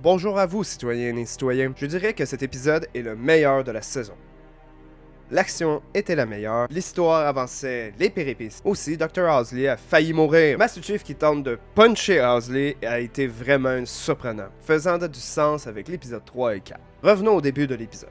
Bonjour à vous, citoyennes et citoyens. Je dirais que cet épisode est le meilleur de la saison. L'action était la meilleure, l'histoire avançait, les péripéties. Aussi, Dr. Owsley a failli mourir. Master Chief qui tente de puncher Owsley a été vraiment surprenant, faisant du sens avec l'épisode 3 et 4. Revenons au début de l'épisode.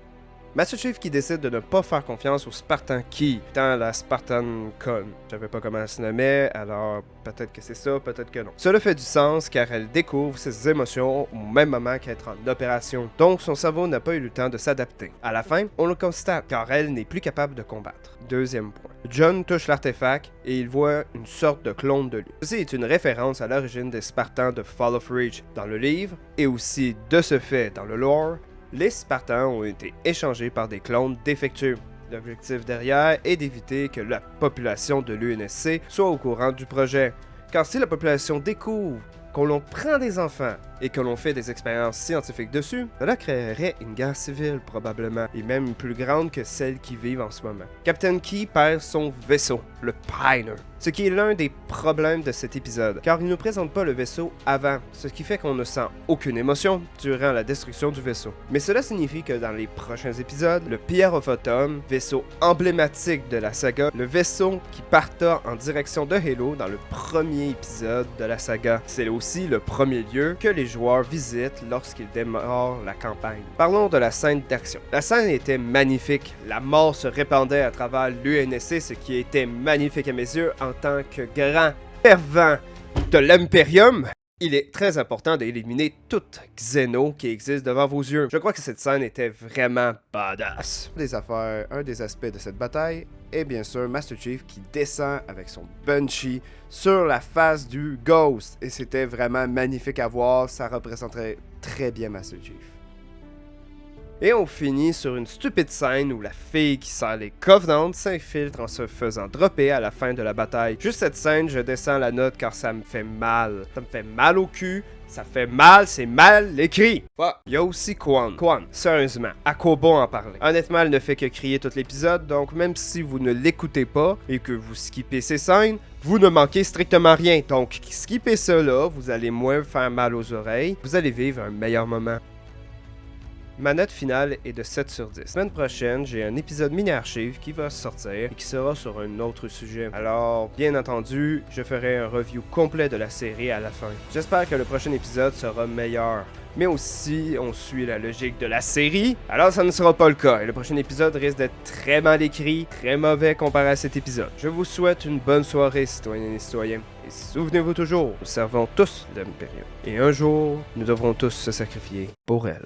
Master Chief qui décide de ne pas faire confiance au Spartan Key, étant la Spartan Con. Je savais pas comment elle se nommait, alors peut-être que c'est ça, peut-être que non. Cela fait du sens car elle découvre ses émotions au même moment qu'être en opération, donc son cerveau n'a pas eu le temps de s'adapter. À la fin, on le constate car elle n'est plus capable de combattre. Deuxième point. John touche l'artefact et il voit une sorte de clone de lui. Ceci est une référence à l'origine des Spartans de Fall of Reach dans le livre et aussi de ce fait dans le lore. Les Spartans ont été échangés par des clones défectueux. L'objectif derrière est d'éviter que la population de l'UNSC soit au courant du projet. Car si la population découvre qu'on l'on prend des enfants et que l'on fait des expériences scientifiques dessus, cela créerait une guerre civile probablement, et même plus grande que celle qui vivent en ce moment. Captain Key perd son vaisseau, le Pioneer, ce qui est l'un des problèmes de cet épisode, car il ne nous présente pas le vaisseau avant, ce qui fait qu'on ne sent aucune émotion durant la destruction du vaisseau. Mais cela signifie que dans les prochains épisodes, le Pierre of Autumn, vaisseau emblématique de la saga, le vaisseau qui parta en direction de Halo dans le premier épisode de la saga, c'est aussi le premier lieu que les joueurs visitent lorsqu'ils démarrent la campagne. Parlons de la scène d'action. La scène était magnifique, la mort se répandait à travers l'UNSC, ce qui était magnifique à mes yeux en tant que grand fervent de l'Imperium. Il est très important d'éliminer toute Xeno qui existe devant vos yeux. Je crois que cette scène était vraiment badass. Un des aspects de cette bataille est bien sûr Master Chief qui descend avec son Banshee sur la face du Ghost. Et c'était vraiment magnifique à voir, ça représenterait très bien Master Chief. Et on finit sur une stupide scène où la fille qui sert les Covenants s'infiltre en se faisant dropper à la fin de la bataille. Juste cette scène, je descends la note car ça me fait mal. Ça me fait mal au cul, ça fait mal, c'est mal écrit. Il y a aussi Quan. Quan, sérieusement, à quoi bon en parler? Honnêtement, elle ne fait que crier tout l'épisode, donc même si vous ne l'écoutez pas et que vous skippez ces scènes, vous ne manquez strictement rien. Donc skippez cela, vous allez moins faire mal aux oreilles, vous allez vivre un meilleur moment. Ma note finale est de 7 sur 10. La semaine prochaine, j'ai un épisode mini-archive qui va sortir et qui sera sur un autre sujet. Alors, bien entendu, je ferai un review complet de la série à la fin. J'espère que le prochain épisode sera meilleur. Mais aussi, on suit la logique de la série, alors ça ne sera pas le cas. Et le prochain épisode risque d'être très mal écrit, très mauvais comparé à cet épisode. Je vous souhaite une bonne soirée, citoyennes et citoyens. Et souvenez-vous toujours, nous servons tous l'Imperium. Et un jour, nous devrons tous se sacrifier pour elle.